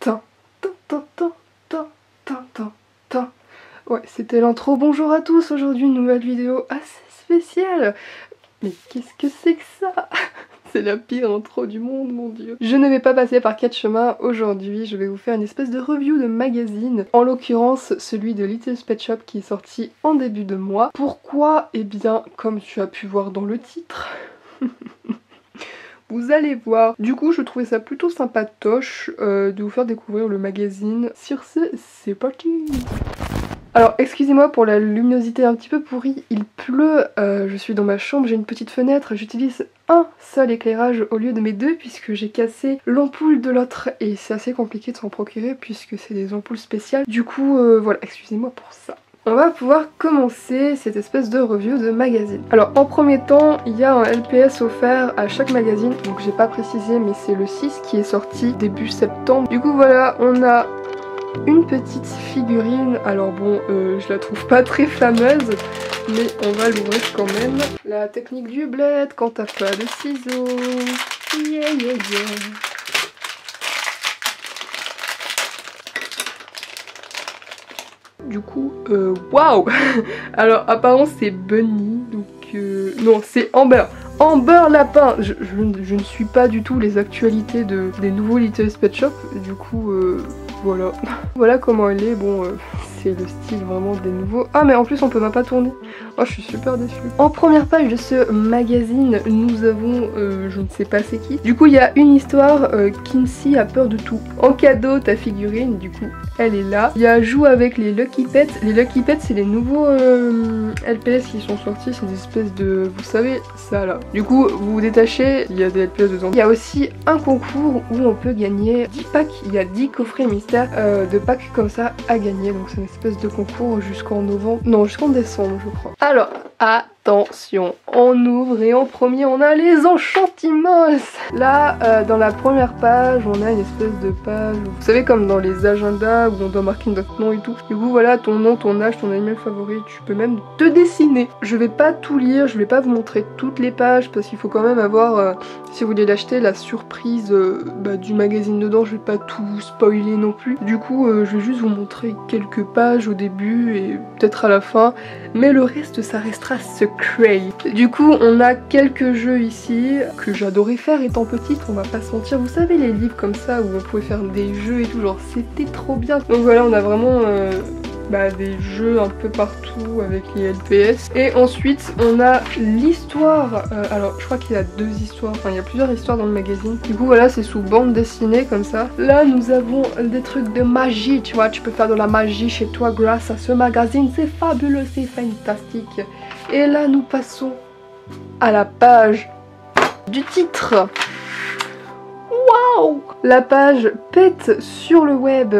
Tin, tin, tin, tin, tin, tin, tin, tin. Ouais, c'était l'intro. Bonjour à tous, aujourd'hui une nouvelle vidéo assez spéciale. Mais qu'est-ce que c'est que ça? C'est la pire intro du monde, mon dieu. Je ne vais pas passer par 4 chemins aujourd'hui, je vais vous faire une espèce de review de magazine, en l'occurrence celui de Littlest Pet Shop qui est sorti en début de mois. Pourquoi? Eh bien, comme tu as pu voir dans le titre, vous allez voir. Du coup, je trouvais ça plutôt sympatoche de vous faire découvrir le magazine. Sur ce, c'est parti! Alors excusez-moi pour la luminosité un petit peu pourrie, il pleut, je suis dans ma chambre, j'ai une petite fenêtre, j'utilise un seul éclairage au lieu de mes deux puisque j'ai cassé l'ampoule de l'autre et c'est assez compliqué de s'en procurer puisque c'est des ampoules spéciales. Du coup voilà, excusez-moi pour ça. On va pouvoir commencer cette espèce de review de magazine. Alors en premier temps, il y a un LPS offert à chaque magazine, donc j'ai pas précisé mais c'est le 6 qui est sorti début septembre. Du coup voilà, on a une petite figurine, alors bon je la trouve pas très fameuse mais on va l'ouvrir quand même. La technique du bled quand t'as pas de ciseaux, yeah yeah yeah. Du coup waouh. Alors apparemment c'est Bunny, donc non c'est Amber. Amber Lapin. Je ne suis pas du tout les actualités des nouveaux Littlest Pet Shop, du coup voilà. Voilà comment elle est, bon c'est le style vraiment des nouveaux. Ah mais en plus on peut même pas tourner. Oh je suis super déçue. En première page de ce magazine nous avons je ne sais pas c'est qui. Du coup il y a une histoire, Kinsey a peur de tout. En cadeau ta figurine, du coup elle est là. Il y a joue avec les Lucky Pets. Les Lucky Pets c'est les nouveaux LPS qui sont sortis, c'est des espèces de... vous savez ça là. Du coup vous vous détachez, il y a des LPS dedans. Il y a aussi un concours où on peut gagner 10 packs, il y a 10 coffrets mystères de packs comme ça à gagner. Donc c'est une espèce de concours jusqu'en novembre, non jusqu'en décembre je crois. Alors attention, on ouvre et en premier on a les Enchantimals. Là dans la première page on a une espèce de page, vous savez comme dans les agendas où on doit marquer notre nom et tout. Du coup voilà ton nom, ton âge, ton animal favori, tu peux même te dessiner. Je vais pas tout lire, je vais pas vous montrer toutes les pages parce qu'il faut quand même avoir, si vous voulez l'acheter, la surprise du magazine dedans. Je vais pas tout spoiler non plus. Du coup je vais juste vous montrer quelques pages au début et peut-être à la fin, mais le reste ça restera secret. Du coup on a quelques jeux ici que j'adorais faire étant petite, on va pas se mentir. Vous savez les livres comme ça où on pouvait faire des jeux et tout, genre c'était trop bien. Donc voilà, on a vraiment des jeux un peu partout avec les LPS. Et ensuite on a l'histoire, alors je crois qu'il y a deux histoires, enfin il y a plusieurs histoires dans le magazine. Du coup voilà, c'est sous bande dessinée comme ça. Là nous avons des trucs de magie, tu vois, tu peux faire de la magie chez toi grâce à ce magazine, c'est fabuleux, c'est fantastique. Et là nous passons à la page du titre. Waouh! La page pète sur le web.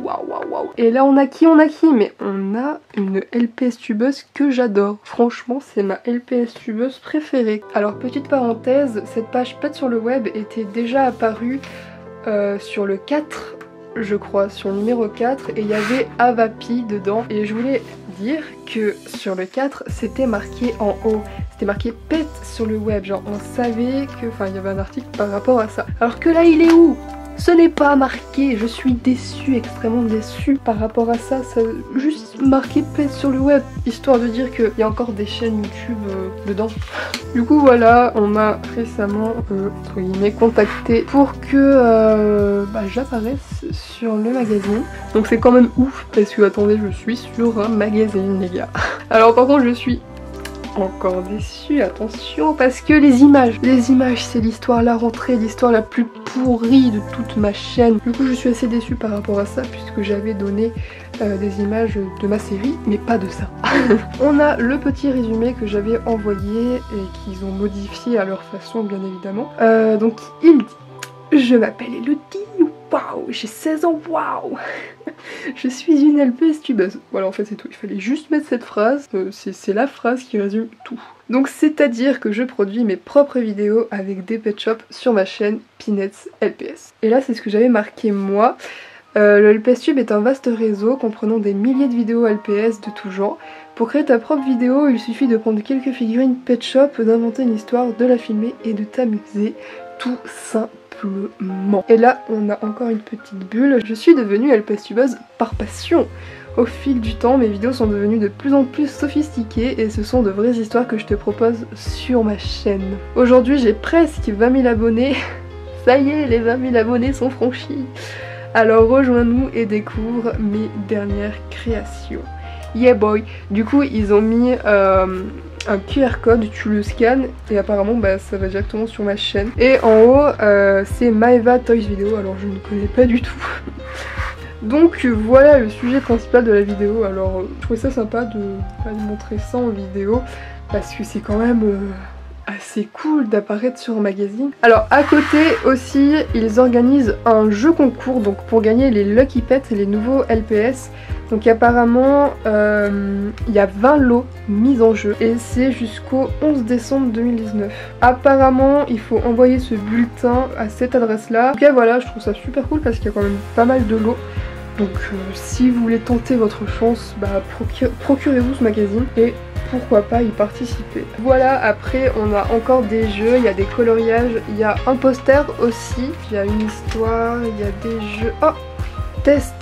Waouh waouh waouh. Et là on a qui? Mais on a une LPS tubeuse que j'adore. Franchement c'est ma LPS tubeuse préférée. Alors petite parenthèse, cette page pète sur le web était déjà apparue sur le 4 je crois, sur le numéro 4, et il y avait Avapi dedans. Et je voulais dire que sur le 4 c'était marqué en haut, c'était marqué pète sur le web, genre on savait que, enfin il y avait un article par rapport à ça. Alors que là il est où? Ce n'est pas marqué, je suis déçue, extrêmement déçue par rapport à ça, ça juste marqué pète sur le web, histoire de dire qu'il y a encore des chaînes YouTube dedans. Du coup voilà, on m'a récemment entre guillemets contacté pour que j'apparaisse sur le magazine. Donc c'est quand même ouf parce que attendez, je suis sur un magazine les gars. Alors par contre je suis encore déçue, attention, parce que les images c'est l'histoire, la rentrée, l'histoire la plus pourrie de toute ma chaîne. Du coup je suis assez déçue par rapport à ça puisque j'avais donné des images de ma série mais pas de ça. On a le petit résumé que j'avais envoyé et qu'ils ont modifié à leur façon bien évidemment. Donc il dit: je m'appelle Elodie, waouh, j'ai 16 ans, waouh. Je suis une LPS tubeuse. Voilà, en fait c'est tout, il fallait juste mettre cette phrase, c'est la phrase qui résume tout. Donc c'est à dire que je produis mes propres vidéos avec des pet shops sur ma chaîne Peanuts LPS. Et là c'est ce que j'avais marqué moi. Le LPS Tube est un vaste réseau comprenant des milliers de vidéos LPS de tout genre. Pour créer ta propre vidéo, il suffit de prendre quelques figurines pet shop, d'inventer une histoire, de la filmer et de t'amuser tout simplement. simplement. Et là on a encore une petite bulle. Je suis devenue LPStubeuse par passion. Au fil du temps, mes vidéos sont devenues de plus en plus sophistiquées et ce sont de vraies histoires que je te propose sur ma chaîne. Aujourd'hui j'ai presque 20 000 abonnés. Ça y est, les 20 000 abonnés sont franchis. Alors rejoins-nous et découvre mes dernières créations. Yeah boy. Du coup ils ont mis un QR code, tu le scannes et apparemment bah, ça va directement sur ma chaîne. Et en haut c'est Maeva Toys Video, alors je ne connais pas du tout. Donc voilà le sujet principal de la vidéo. Alors je trouvais ça sympa de montrer ça en vidéo parce que c'est quand même assez cool d'apparaître sur un magazine. Alors à côté aussi ils organisent un jeu concours donc pour gagner les Lucky Pets et les nouveaux LPS. Donc apparemment il y a 20 lots mis en jeu et c'est jusqu'au 11 décembre 2019. Apparemment il faut envoyer ce bulletin à cette adresse là. En tout cas voilà, je trouve ça super cool parce qu'il y a quand même pas mal de lots. Donc si vous voulez tenter votre chance, bah, procurez-vous ce magazine et pourquoi pas y participer. Voilà, après on a encore des jeux, il y a des coloriages, il y a un poster aussi, il y a une histoire, il y a des jeux... Oh, test.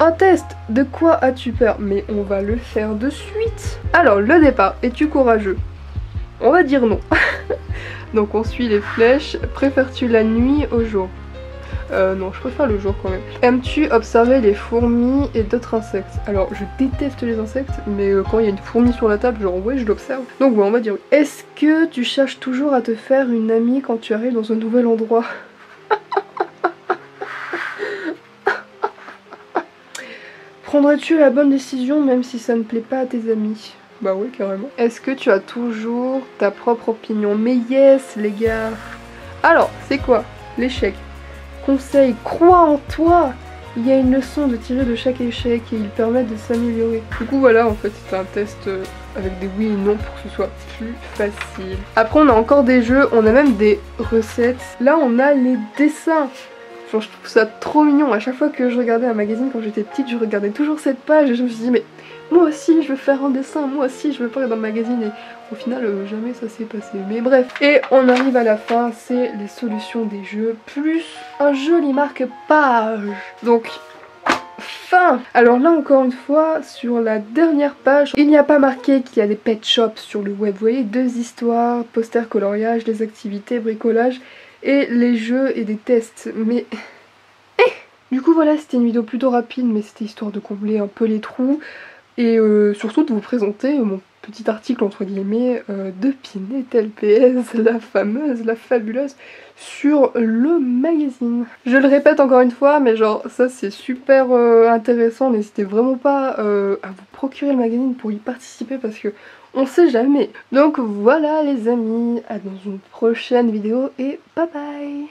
Un test. De quoi as-tu peur? Mais on va le faire de suite. Alors le départ, es-tu courageux? On va dire non. Donc on suit les flèches. Préfères-tu la nuit au jour? Non, je préfère le jour quand même. Aimes-tu observer les fourmis et d'autres insectes? Alors, je déteste les insectes, mais quand il y a une fourmi sur la table, genre ouais, je l'observe. Donc ouais, on va dire oui. Est-ce que tu cherches toujours à te faire une amie quand tu arrives dans un nouvel endroit? Prendrais-tu la bonne décision même si ça ne plaît pas à tes amis? Bah oui, carrément. Est-ce que tu as toujours ta propre opinion? Mais yes, les gars. Alors, c'est quoi l'échec? Conseil, crois en toi. Il y a une leçon de tirer de chaque échec et ils permettent de s'améliorer. Du coup voilà, en fait c'est un test avec des oui et non pour que ce soit plus facile. Après on a encore des jeux, on a même des recettes. Là on a les dessins. Genre je trouve ça trop mignon. À chaque fois que je regardais un magazine quand j'étais petite, je regardais toujours cette page et je me suis dit mais moi aussi je veux faire un dessin, moi aussi je veux faire dans le magazine et au final jamais ça s'est passé. Mais bref, et on arrive à la fin, c'est les solutions des jeux plus un joli marque-page. Donc fin. Alors là encore une fois sur la dernière page, il n'y a pas marqué qu'il y a des pet shops sur le web. Vous voyez, 2 histoires, poster coloriage, des activités, bricolage et les jeux et des tests. Mais du coup voilà, c'était une vidéo plutôt rapide mais c'était histoire de combler un peu les trous. Et surtout de vous présenter mon petit article entre guillemets de Pinette LPS, la fameuse, la fabuleuse, sur le magazine. Je le répète encore une fois, mais genre ça c'est super intéressant, n'hésitez vraiment pas à vous procurer le magazine pour y participer parce que on sait jamais. Donc voilà les amis, à dans une prochaine vidéo et bye bye.